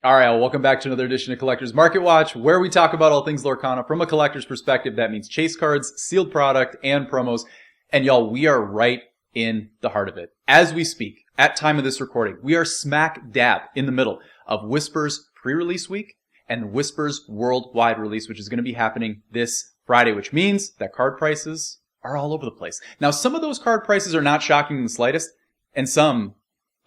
All right, well, welcome back to another edition of Collector's Market Watch, where we talk about all things Lorcana from a collector's perspective. That means chase cards, sealed product, and promos. And y'all, we are right in the heart of it. As we speak, at time of this recording, we are smack dab in the middle of Whispers pre-release week and Whispers worldwide release, which is going to be happening this Friday, which means that card prices are all over the place. Now, some of those card prices are not shocking in the slightest, and some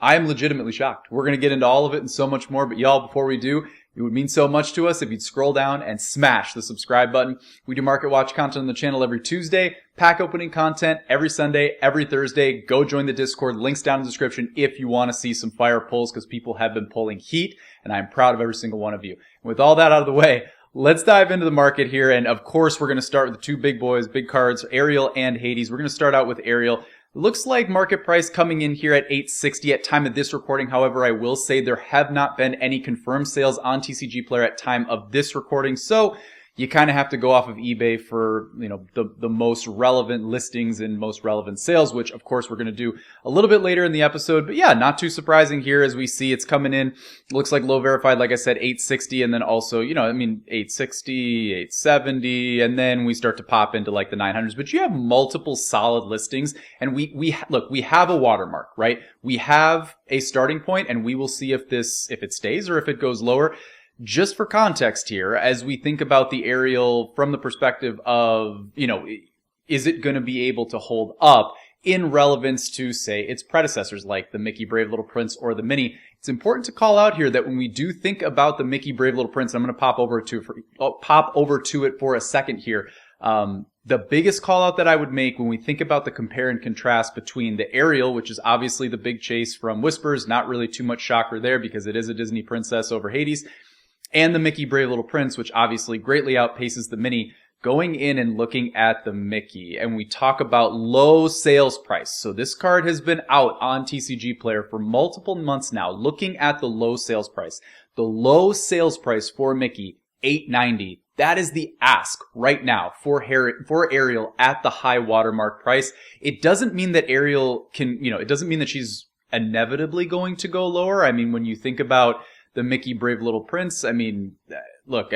I am legitimately shocked. We're going to get into all of it and so much more, but y'all, before we do, it would mean so much to us if you'd scroll down and smash the subscribe button. We do Market Watch content on the channel every Tuesday, pack opening content every Sunday, every Thursday. Go join the Discord, links down in the description if you want to see some fire pulls, because people have been pulling heat, and I'm proud of every single one of you. With all that out of the way, let's dive into the market here, and of course, we're going to start with the two big boys, big cards, Ariel and Hades. We're going to start out with Ariel. Looks like market price coming in here at $860 at time of this recording. However, I will say there have not been any confirmed sales on TCG Player at time of this recording. So you kind of have to go off of eBay for, the most relevant listings and most relevant sales, which of course we're going to do a little bit later in the episode. But yeah, not too surprising here as we see it's coming in. Looks like low verified, like I said, $860, and then also, $860, $870, and then we start to pop into like the $900s. But you have multiple solid listings, and we have a watermark, right? We have a starting point, and we will see if it stays or if it goes lower. Just for context here, as we think about the Ariel from the perspective of, is it going to be able to hold up in relevance to, say, its predecessors like the Mickey Brave Little Prince or the Mini? It's important to call out here that when we do think about the Mickey Brave Little Prince, I'm going to pop over to it for a second here. The biggest call out that I would make when we think about the compare and contrast between the Ariel, which is obviously the big chase from Whispers, not really too much shocker there because it is a Disney princess over Hades, and the Mickey Brave Little Prince, which obviously greatly outpaces the Mini, going in and looking at the Mickey. And we talk about low sales price. So this card has been out on TCG Player for multiple months now, looking at the low sales price. The low sales price for Mickey, $890. That is the ask right now for Ariel at the high watermark price. It doesn't mean that Ariel it doesn't mean that she's inevitably going to go lower. I mean, when you think about the Mickey Brave Little Prince, look,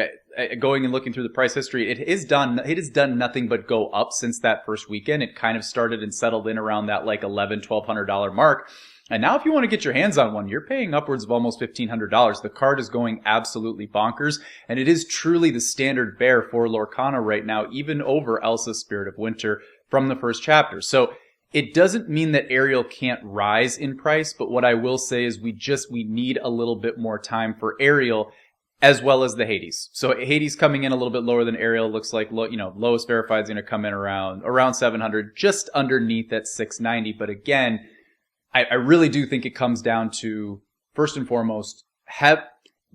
going and looking through the price history, it has done nothing but go up since that first weekend. It kind of started and settled in around that like $1,100-$1,200 mark. And now if you want to get your hands on one, you're paying upwards of almost $1,500. The card is going absolutely bonkers, and it is truly the standard bearer for Lorcana right now, even over Elsa's Spirit of Winter from the first chapter. So it doesn't mean that Ariel can't rise in price, but what I will say is we need a little bit more time for Ariel as well as the Hades. So Hades coming in a little bit lower than Ariel. Looks like lowest verified is going to come in around 700, just underneath at 690. But again, I really do think it comes down to, first and foremost,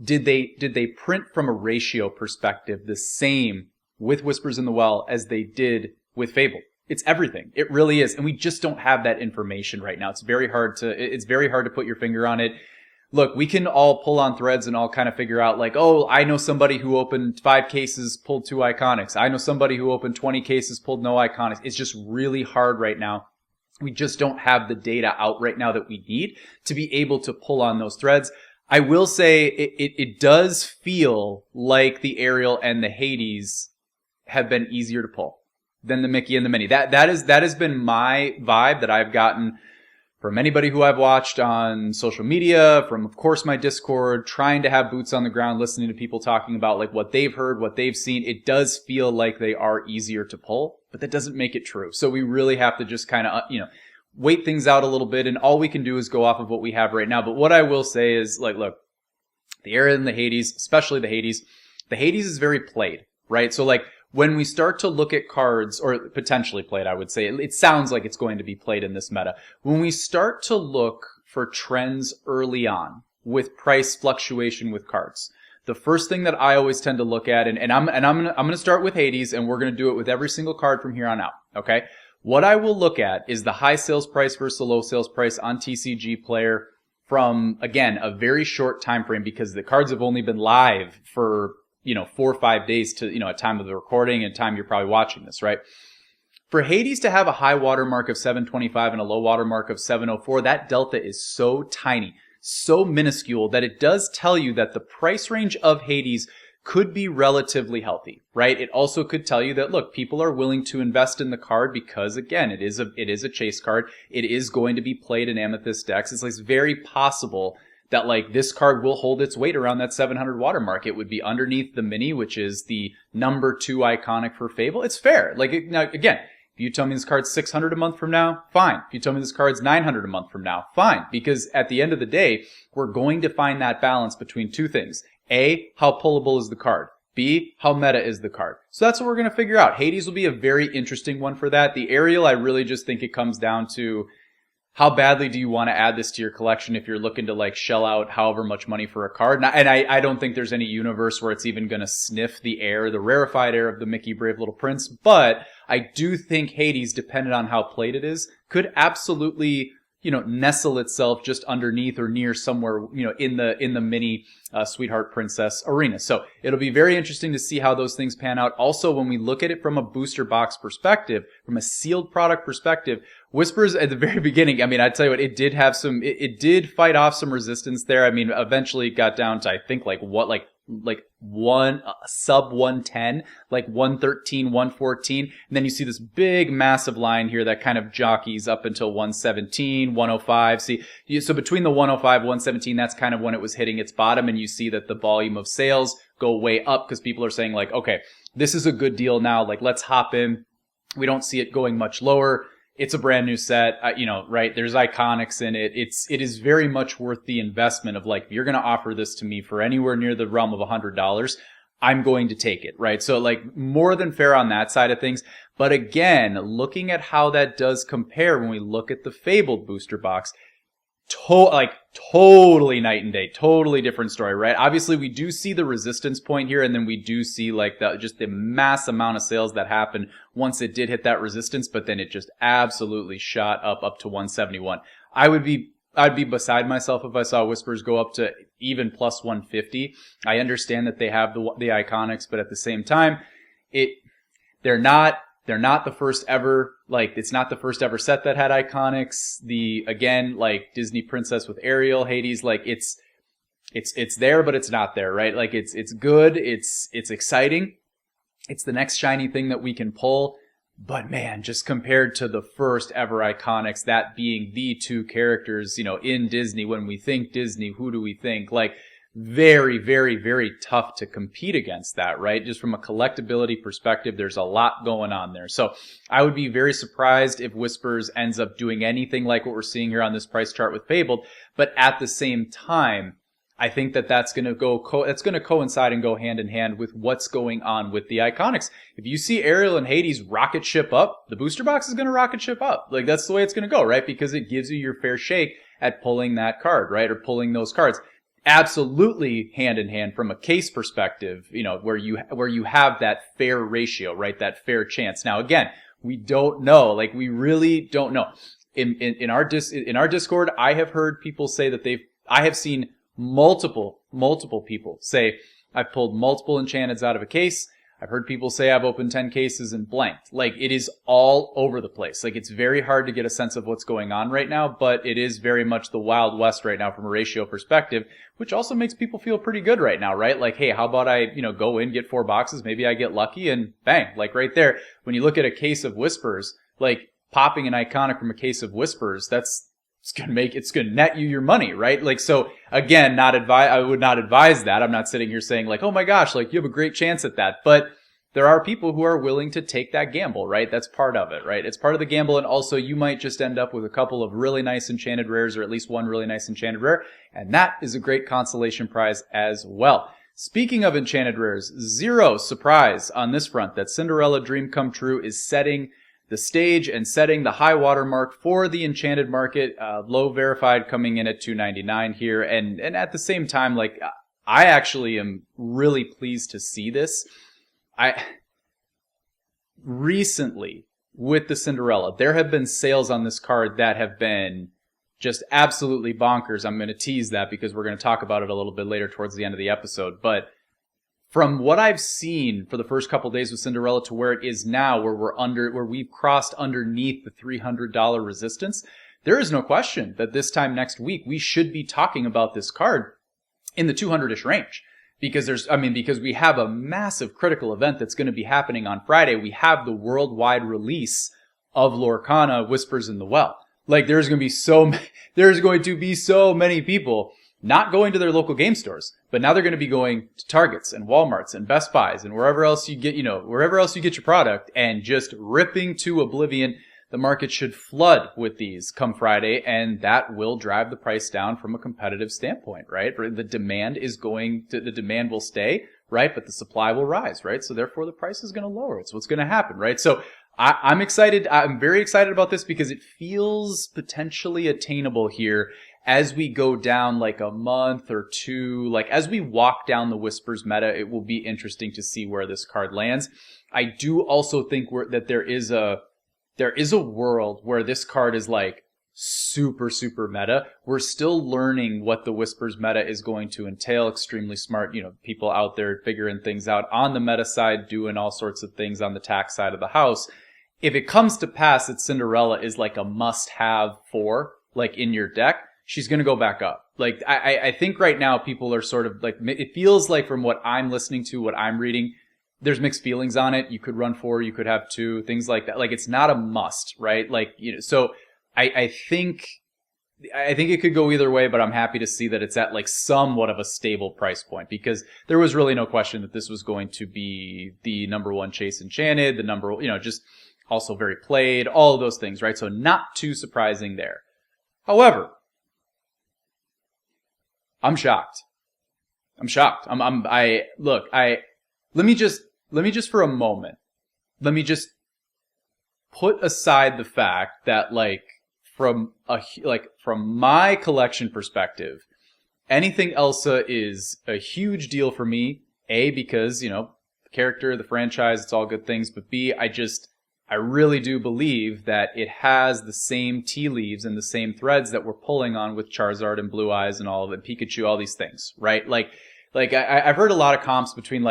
did they print from a ratio perspective the same with Whispers in the Well as they did with Fable? It's everything. It really is. And we just don't have that information right now. It's very hard to put your finger on it. Look, we can all pull on threads and all kind of figure out like, oh, I know somebody who opened 5 cases, pulled 2 iconics. I know somebody who opened 20 cases, pulled no iconics. It's just really hard right now. We just don't have the data out right now that we need to be able to pull on those threads. I will say it does feel like the Ariel and the Hades have been easier to pull than the Mickey and the Mini. That has been my vibe that I've gotten from anybody who I've watched on social media, from of course my Discord, trying to have boots on the ground, listening to people talking about like what they've heard, what they've seen. It does feel like they are easier to pull, but that doesn't make it true. So we really have to just kind of, wait things out a little bit, and all we can do is go off of what we have right now. But what I will say is, like, look, the Ariel and the Hades, especially the Hades is very played, right? So like, when we start to look at cards, or potentially played, I would say, it sounds like it's going to be played in this meta. When we start to look for trends early on with price fluctuation with cards, the first thing that I always tend to look at, and I'm gonna start with Hades, and we're gonna do it with every single card from here on out. Okay, what I will look at is the high sales price versus the low sales price on TCG Player from, again, a very short time frame, because the cards have only been live for 4 or 5 days to, at time of the recording and time you're probably watching this, right? For Hades to have a high watermark of 725 and a low watermark of 704, that delta is so tiny. so minuscule that it does tell you that the price range of Hades could be relatively healthy, right? It also could tell you that, look, people are willing to invest in the card because, again, it is a chase card. It is going to be played in Amethyst decks. It's like very possible that like this card will hold its weight around that 700 watermark. It would be underneath the mini, which is the number 2 iconic for Fable. It's fair. Like, now, again, if you tell me this card's 600 a month from now, fine. If you tell me this card's 900 a month from now, fine. Because at the end of the day, we're going to find that balance between two things. A, how pullable is the card? B, how meta is the card? So that's what we're going to figure out. Hades will be a very interesting one for that. The Aerial, I really just think it comes down to how badly do you want to add this to your collection if you're looking to like shell out however much money for a card. And I don't think there's any universe where it's even going to sniff the rarefied air of the Mickey Brave Little Prince. But I do think Hades, depending on how played it is, could absolutely, nestle itself just underneath or near somewhere, in the mini Sweetheart Princess arena. So it'll be very interesting to see how those things pan out. Also, when we look at it from a booster box perspective, from a sealed product perspective, Whispers at the very beginning, I mean, I tell you what, it did have some, it did fight off some resistance there. I mean, eventually it got down to, I think, sub 110, like 113, 114. And then you see this big, massive line here that kind of jockeys up until 117, 105. So between the 105, 117, that's kind of when it was hitting its bottom. And you see that the volume of sales go way up because people are saying like, okay, this is a good deal now. Like, let's hop in. We don't see it going much lower. It's a brand new set, right? There's iconics in it. It is very much worth the investment of like, if you're going to offer this to me for anywhere near the realm of $100, I'm going to take it, right? So like more than fair on that side of things. But again, looking at how that does compare when we look at the Fabled booster box, totally night and day, totally different story, right? Obviously, we do see the resistance point here, and then we do see like just the mass amount of sales that happened once it did hit that resistance, but then it just absolutely shot up to 171. I'd be beside myself if I saw Whispers go up to even plus 150. I understand that they have the iconics, but at the same time, they're not the first ever, like, it's not the first ever set that had iconics. Again, like Disney Princess with Ariel, Hades, like it's there, but it's not there, right? Like it's good. It's exciting. It's the next shiny thing that we can pull. But man, just compared to the first ever iconics, that being the two characters, in Disney, when we think Disney, who do we think? Like, very, very, very tough to compete against that, right? Just from a collectability perspective, there's a lot going on there. So I would be very surprised if Whispers ends up doing anything like what we're seeing here on this price chart with Fabled. But at the same time, I think that's going to coincide and go hand in hand with what's going on with the iconics. If you see Ariel and Hades rocket ship up, the booster box is going to rocket ship up. Like, that's the way it's going to go, right? Because it gives you your fair shake at pulling that card, right? Or pulling those cards. Absolutely hand in hand from a case perspective, where you have that fair ratio, right? That fair chance. Now, again, we don't know, like we really don't know. In our Discord, I have heard people say that I have seen multiple people say, I've pulled multiple Enchanteds out of a case. I've heard people say I've opened 10 cases and blanked. Like, it is all over the place. Like, it's very hard to get a sense of what's going on right now, but it is very much the Wild West right now from a ratio perspective, which also makes people feel pretty good right now, right? Like, hey, how about I, go in, get 4 boxes, maybe I get lucky, and bang, like right there. When you look at a case of Whispers, like popping an iconic from a case of Whispers, it's going to net you your money, right? Like, so again, I would not advise that. I'm not sitting here saying like, oh my gosh, like you have a great chance at that. But there are people who are willing to take that gamble, right? That's part of it, right? It's part of the gamble. And also you might just end up with a couple of really nice enchanted rares, or at least one really nice enchanted rare. And that is a great consolation prize as well. Speaking of enchanted rares, zero surprise on this front that Cinderella Dream Come True is setting the stage and setting the high water mark for the enchanted market. Low verified coming in at $2.99 here. And at the same time, like, I actually am really pleased to see this. Recently with the Cinderella, there have been sales on this card that have been just absolutely bonkers. I'm going to tease that because we're going to talk about it a little bit later towards the end of the episode. But from what I've seen for the first couple days with Cinderella to where it is now, where we've crossed underneath the $300 resistance, there is no question that this time next week, we should be talking about this card in the 200-ish range. Because because we have a massive critical event that's going to be happening on Friday. We have the worldwide release of Lorcana Whispers in the Well. Like there's going to be so many people not going to their local game stores, but now they're going to be going to Targets and Walmarts and Best Buys and wherever else you get your product and just ripping to oblivion. The market should flood with these come Friday, and that will drive the price down from a competitive standpoint, right? The demand will stay, right? But the supply will rise, right? So therefore the price is going to lower. It's what's going to happen, right? So I'm excited. I'm very excited about this because it feels potentially attainable here as we go down like a month or two. Like as we walk down the Whispers meta, it will be interesting to see where this card lands. I do also think that there is a world where this card is like super, super meta. We're still learning what the Whispers meta is going to entail. Extremely smart, people out there figuring things out on the meta side, doing all sorts of things on the tax side of the house. If it comes to pass that Cinderella is like a must-have for, like in your deck, she's going to go back up. Like, I think right now people are sort of like, it feels like from what I'm listening to, what I'm reading, there's mixed feelings on it. You could run 4, you could have 2, things like that. Like it's not a must, right? Like, so I think it could go either way, but I'm happy to see that it's at like somewhat of a stable price point because there was really no question that this was going to be the number 1 Chase Enchanted, the number, just also very played, all of those things, right? So not too surprising there. However, I'm shocked. Let me just for a moment, let me just put aside the fact that from my collection perspective, anything Elsa is a huge deal for me. A, because, the character, the franchise, it's all good things. But B, I really do believe that it has the same tea leaves and the same threads that we're pulling on with Charizard and Blue Eyes and all of it, Pikachu, all these things, right? I've heard a lot of comps between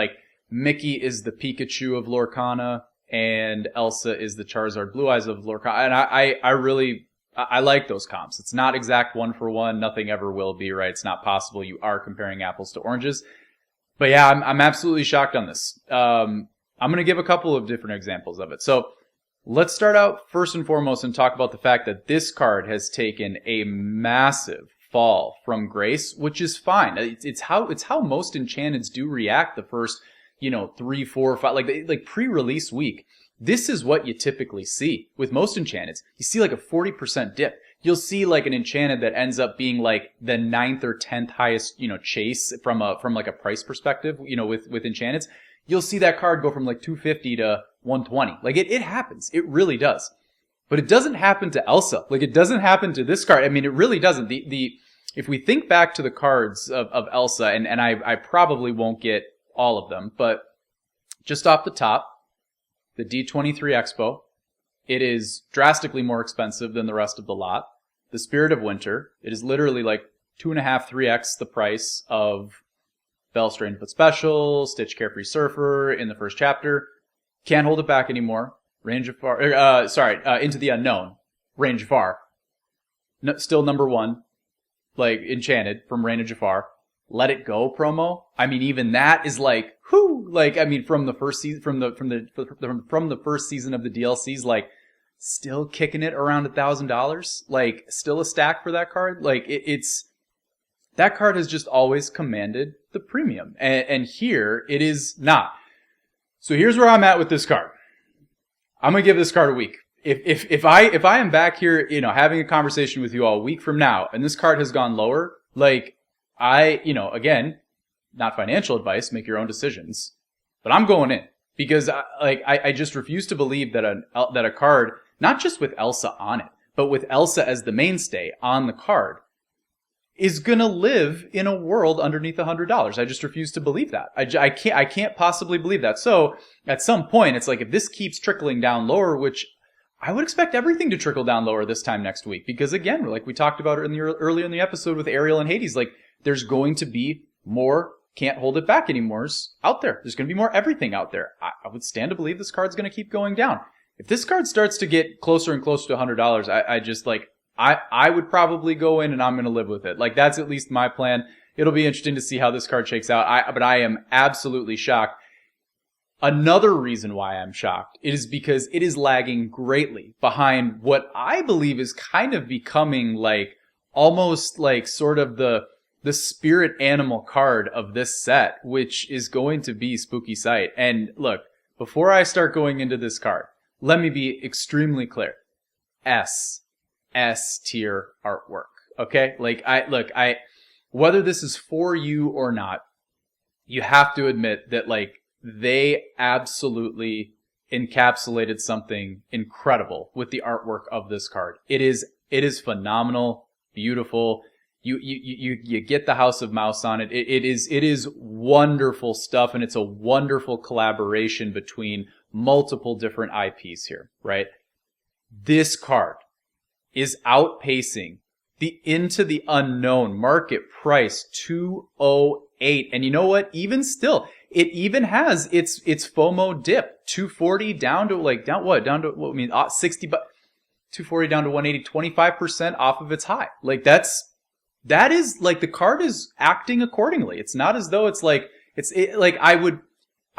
Mickey is the Pikachu of Lorcana and Elsa is the Charizard Blue Eyes of Lorcana. And I like those comps. It's not exact one for one. Nothing ever will be, right? It's not possible. You are comparing apples to oranges. But yeah, I'm absolutely shocked on this. I'm going to give a couple of different examples of it. So let's start out first and foremost and talk about the fact that this card has taken a massive fall from grace, which is fine. It's how most enchanteds do react the first 3, 4, 5, like pre-release week. This is what you typically see with most enchanteds. You see like a 40% dip. You'll see like an enchanted that ends up being like the 9th or 10th highest, chase from like a price perspective, with enchanteds. You'll see that card go from like 250 to 120. Like it happens. It really does. But it doesn't happen to Elsa. Like it doesn't happen to this card. I mean, it really doesn't. If we think back to the cards of Elsa, and I probably won't get all of them, but just off the top, the D23 Expo, it is drastically more expensive than the rest of the lot. The Spirit of Winter, it is literally like 2.5, 3x the price of Bell Strange but Special, Stitch Carefree Surfer in the first chapter. Can't hold it back anymore. Into the Unknown. Reign of Jafar. No, still number 1. Like Enchanted from Reign of Jafar. Let It Go promo. I mean, even that is like, whoo! Like, I mean, from the first season, from the first season of the DLCs, like, still kicking it around $1,000. Like, still a stack for that card. Like, that card has just always commanded the premium, and here it is not. So here's where I'm at with this card. I'm gonna give this card a week. If I am back here, having a conversation with you all a week from now, and this card has gone lower, like, again, not financial advice, make your own decisions, but I'm going in because I just refuse to believe that a card, not just with Elsa on it, but with Elsa as the mainstay on the card, is gonna live in a world underneath $100. I just refuse to believe that. I can't possibly believe that. So at some point, it's like if this keeps trickling down lower, which I would expect everything to trickle down lower this time next week, because again, like we talked about earlier in the episode with Ariel and Hades, like there's going to be more can't hold it back anymore out there. There's going to be more everything out there. I would stand to believe this card's going to keep going down. If this card starts to get closer and closer to $100, I would probably go in and I'm going to live with it. Like, that's at least my plan. It'll be interesting to see how this card shakes out. But I am absolutely shocked. Another reason why I'm shocked is because it is lagging greatly behind what I believe is kind of becoming like almost like sort of the spirit animal card of this set, which is going to be Spooky Sight. And look, before I start going into this card, let me be extremely clear. S tier artwork. Okay? Like, whether this is for you or not, you have to admit that, like, they absolutely encapsulated something incredible with the artwork of this card. It is phenomenal, beautiful. You get the House of Mouse on it. It is wonderful stuff, and it's a wonderful collaboration between multiple different IPs here, right? This card is outpacing the Into the Unknown market price, $208. And you know what? Even still, it even has its FOMO dip, $240 down to what I mean, 60, but $240 down to $180, 25% off of its high. Like, that is like, the card is acting accordingly. It's not as though it's like,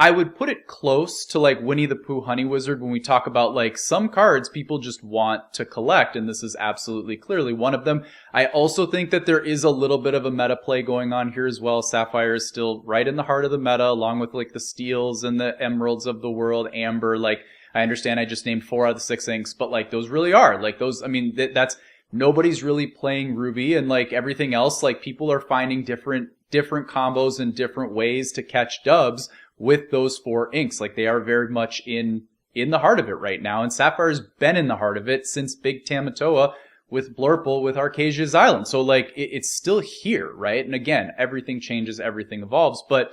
I would put it close to like Winnie the Pooh Honey Wizard when we talk about like some cards people just want to collect, and this is absolutely clearly one of them. I also think that there is a little bit of a meta play going on here as well. Sapphire is still right in the heart of the meta, along with like the Steels and the Emeralds of the world, Amber. Like, I understand I just named 4 out of the 6 inks, but like those really are like those. I mean, that's nobody's really playing Ruby, and like everything else, like people are finding different combos and different ways to catch dubs with those 4 inks. Like, they are very much in the heart of it right now. And Sapphire's been in the heart of it since Big Tamatoa with Blurple, with Arcasia's Island. So like, it's still here, right? And again, everything changes, everything evolves, but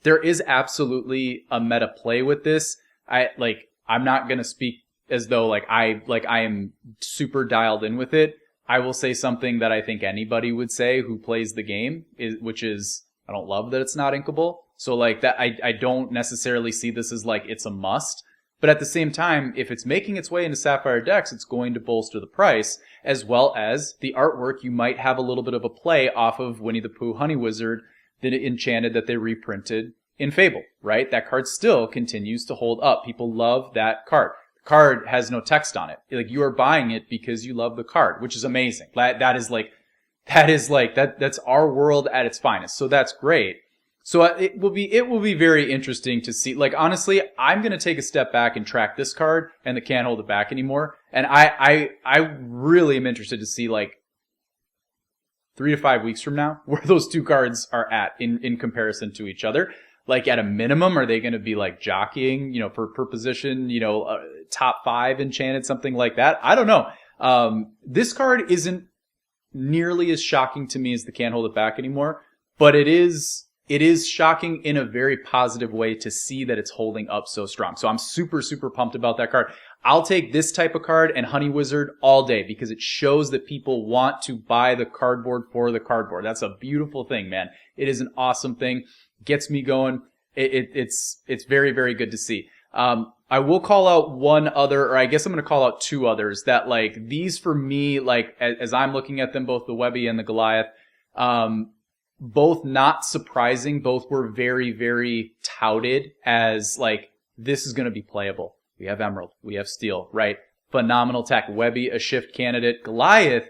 there is absolutely a meta play with this. I'm not going to speak as though I am super dialed in with it. I will say something that I think anybody would say who plays the game, which is, I don't love that it's not inkable. So like that, I don't necessarily see this as like it's a must. But at the same time, if it's making its way into Sapphire decks, it's going to bolster the price, as well as the artwork. You might have a little bit of a play off of Winnie the Pooh Honey Wizard, that Enchanted, that they reprinted in Fable, right? That card still continues to hold up. People love that card. The card has no text on it. Like, you are buying it because you love the card, which is amazing. That's our world at its finest. So that's great. So it will be very interesting to see. Like, honestly, I'm going to take a step back and track this card and the Can't Hold It Back Anymore. And I really am interested to see, like, 3 to 5 weeks from now where those two cards are at in comparison to each other. Like, at a minimum, are they going to be like jockeying, for position, top 5 Enchanted, something like that? I don't know. This card isn't nearly as shocking to me as the Can't Hold It Back Anymore, but it is shocking in a very positive way to see that it's holding up so strong. So I'm super, super pumped about that card. I'll take this type of card and Honey Wizard all day because it shows that people want to buy the cardboard for the cardboard. That's a beautiful thing, man. It is an awesome thing. Gets me going. It's very, very good to see. I will call out one other, or I guess I'm going to call out 2 others that, like, these for me, like, as I'm looking at them, both the Webby and the Goliath, both not surprising. Both were very, very touted as, like, this is going to be playable. We have Emerald. We have Steel, right? Phenomenal tech. Webby, a shift candidate. Goliath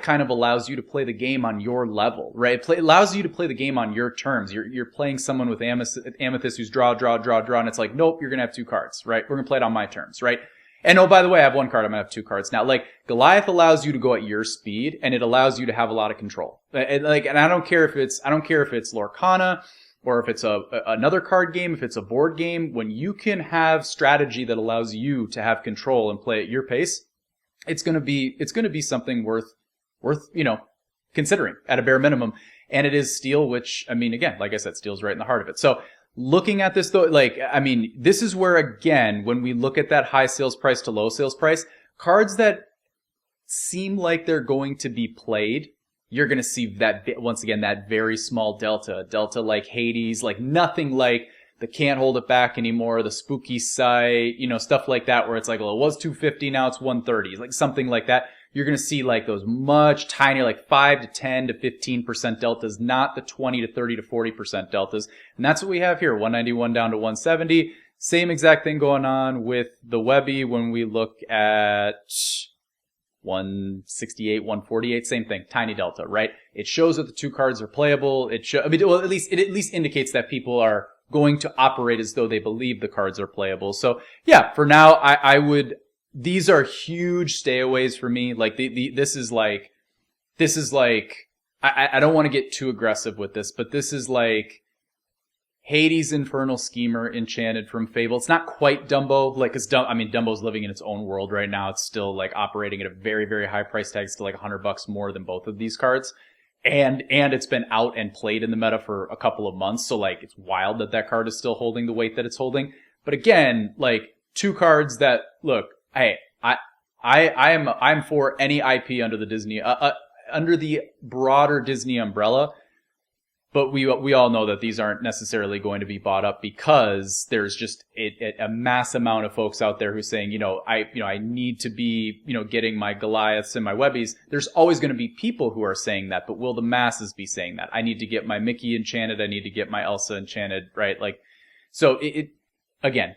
kind of allows you to play the game on your level, right? It allows you to play the game on your terms. You're playing someone with Amethyst who's draw, and it's like, nope, you're going to have 2 cards, right? We're going to play it on my terms, right? And oh, by the way, I have 1 card. I'm going to have 2 cards. Now, like, Goliath allows you to go at your speed, and it allows you to have a lot of control. And I don't care if it's Lorcana, or if it's another card game, if it's a board game. When you can have strategy that allows you to have control and play at your pace, it's going to be something worth considering at a bare minimum. And it is Steel, which, I mean, again, like I said, Steel's right in the heart of it. So looking at this though, like, I mean, this is where, again, when we look at that high sales price to low sales price, cards that seem like they're going to be played, you're going to see that, once again, that very small delta like Hades, like nothing like the Can't Hold It Back Anymore, the Spooky Sight, stuff like that, where it's like, well, it was $250, now it's $130, like something like that. you're going to see like those much tinier, like 5 to 10 to 15% deltas, not the 20 to 30 to 40% deltas. And that's what we have here, 191 down to 170. Same exact thing going on with the Webby when we look at 168, 148, same thing, tiny delta, right? It shows that the two cards are playable. It at least indicates that people are going to operate as though they believe the cards are playable. So yeah, for now, I would, these are huge stayaways for me. Like this is like, I don't want to get too aggressive with this, but this is like Hades Infernal Schemer Enchanted from Fable. It's not quite Dumbo, like, cause Dumbo's living in its own world right now. It's still like operating at a very, very high price tag, still like $100 more than both of these cards. And it's been out and played in the meta for a couple of months. So like, it's wild that card is still holding the weight that it's holding. But again, like two cards that look, hey, I'm for any IP under the Disney, under the broader Disney umbrella. But we all know that these aren't necessarily going to be bought up because there's just a mass amount of folks out there who are saying, I need to be, getting my Goliaths and my Webbies. There's always going to be people who are saying that, but will the masses be saying that? I need to get my Mickey enchanted. I need to get my Elsa enchanted, right? Like, so again,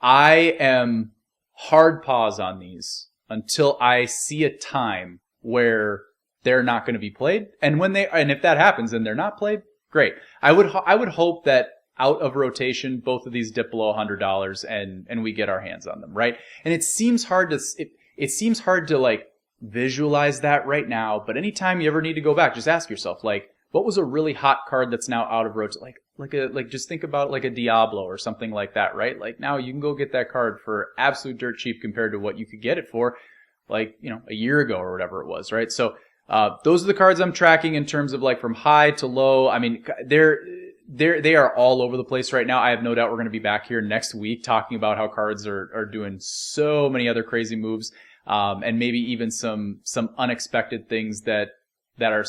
I am hard pause on these until I see a time where they're not going to be played. And if that happens and they're not played, great. I would hope that out of rotation, both of these dip below $100 and we get our hands on them, right? And it seems hard to like visualize that right now, but anytime you ever need to go back, just ask yourself, like, what was a really hot card that's now out of rotation? Like just think about like a Diablo or something like that, right? Like now you can go get that card for absolute dirt cheap compared to what you could get it for like, a year ago or whatever it was, right? So those are the cards I'm tracking in terms of like from high to low. I mean, they are all over the place right now. I have no doubt we're going to be back here next week talking about how cards are doing so many other crazy moves, and maybe even some unexpected things that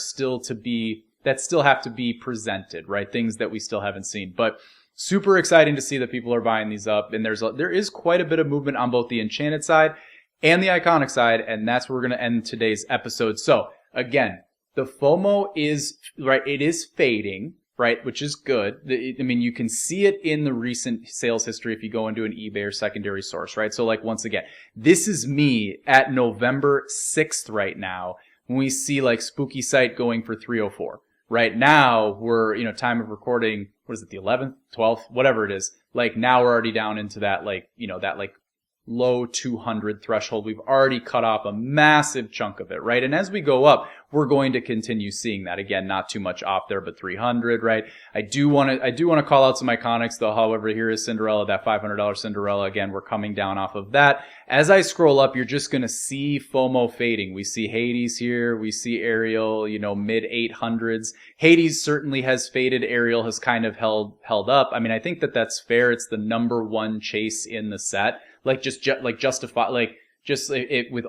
still have to be presented, right? Things that we still haven't seen. But super exciting to see that people are buying these up, and there is quite a bit of movement on both the Enchanted side and the Iconic side, and that's where we're going to end today's episode. So again, the FOMO is, right, it is fading, right, which is good. I mean, you can see it in the recent sales history if you go into an eBay or secondary source, right? So like, once again, this is me at November 6th right now when we see like Spooky Site going for 304. Right now, we're, time of recording, what is it, the 11th, 12th, whatever it is. Like now we're already down into that like, that like low 200 threshold. We've already cut off a massive chunk of it, right? And as we go up, we're going to continue seeing that. Again, not too much off there, but 300, right? I do want to call out some Iconics though. However, here is Cinderella, that $500 Cinderella. Again, we're coming down off of that. As I scroll up, you're just going to see FOMO fading. We see Hades here. We see Ariel, mid 800s. Hades certainly has faded. Ariel has kind of held up. I mean, I think that's fair. It's the number one chase in the set. With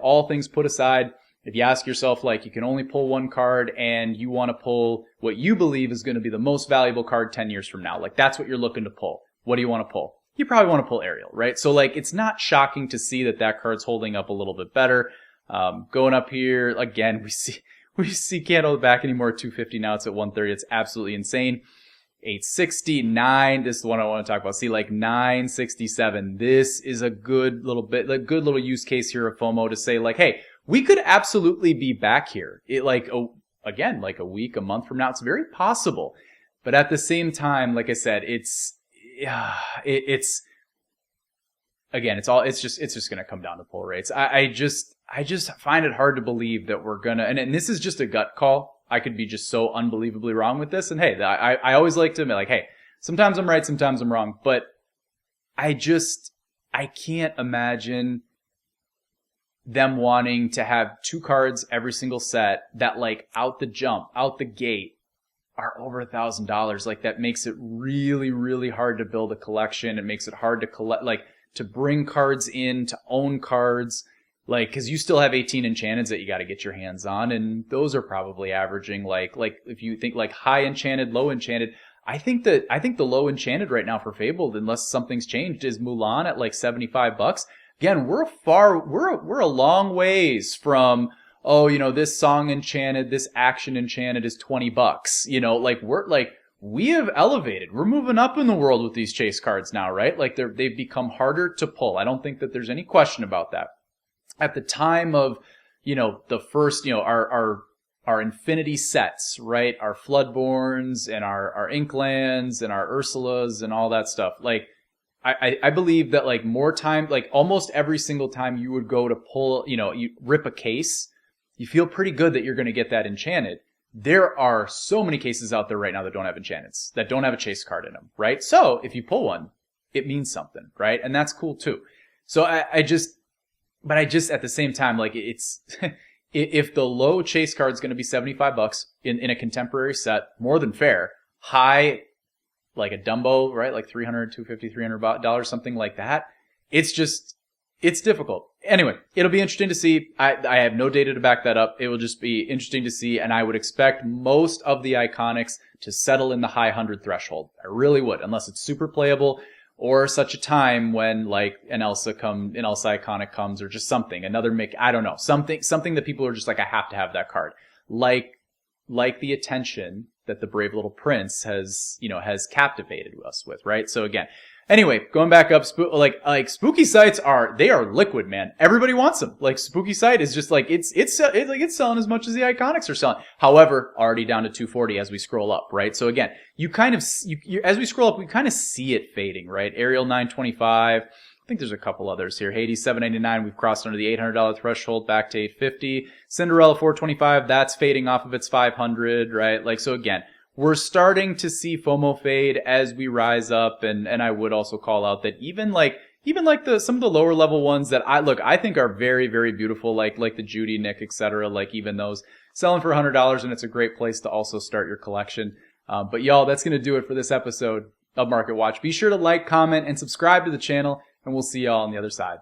all things put aside, if you ask yourself, like, you can only pull one card and you want to pull what you believe is going to be the most valuable card 10 years from now, like, that's what you're looking to pull. What do you want to pull? You probably want to pull Ariel, right? So, like, it's not shocking to see that card's holding up a little bit better. Going up here, again, we can't hold it back anymore at 250. Now it's at 130. It's absolutely insane. 869. This is the one I want to talk about. See, like 967. This is a good little use case here of FOMO to say, like, hey, we could absolutely be back here. Like a week, a month from now. It's very possible. But at the same time, like I said, it's just going to come down to pull rates. I just find it hard to believe that we're gonna, and this is just a gut call. I could be just so unbelievably wrong with this. And hey, I always like to admit, like, hey, sometimes I'm right, sometimes I'm wrong. But I can't imagine them wanting to have two cards every single set that, like, out the gate are over $1,000. Like, that makes it really, really hard to build a collection. It makes it hard to collect, like, to bring cards in, to own cards. Like, cause you still have 18 enchanteds that you gotta get your hands on, and those are probably averaging like if you think like high enchanted, low enchanted, I think the low enchanted right now for Fabled, unless something's changed, is Mulan at like $75. Again, we're a long ways from oh, this song enchanted, this action enchanted is $20. We have elevated. We're moving up in the world with these chase cards now, right? Like they've become harder to pull. I don't think that there's any question about that. At the time of, the first, our infinity sets, right? Our Floodborns and our Inklands and our Ursulas and all that stuff. Like, I believe that like more time, like almost every single time you would go to pull, you rip a case, you feel pretty good that you're going to get that enchanted. There are so many cases out there right now that don't have enchantments, that don't have a chase card in them, right? So if you pull one, it means something, right? And that's cool too. So I just at the same time, like it's, if the low chase card is going to be $75 in a contemporary set, more than fair. High, like a Dumbo, right? Like $300, $250, $300, something like that. It's difficult. Anyway, it'll be interesting to see. I have no data to back that up. It will just be interesting to see, and I would expect most of the iconics to settle in the high 100 threshold. I really would, unless it's super playable or such a time when like an Elsa iconic comes, or just something, I don't know, something that people are just like, I have to have that card. Like the attention that the Brave Little Prince has captivated us with, right? So again, anyway, going back up, spooky sites are liquid, man. Everybody wants them. Like spooky site is just like it's selling as much as the iconics are selling. However, already down to 240 as we scroll up, right? So again, as we scroll up, we kind of see it fading, right? Ariel 925. I think there's a couple others here. Hades 789. We've crossed under the $800 threshold, back to 850. Cinderella 425. That's fading off of its 500, right? Like, so again, we're starting to see FOMO fade as we rise up, and I would also call out that even some of the lower level ones that I think are very, very beautiful, like the Judy, Nick, etc. Like even those selling for $100, and it's a great place to also start your collection. But y'all, that's gonna do it for this episode of Market Watch. Be sure to like, comment, and subscribe to the channel, and we'll see y'all on the other side.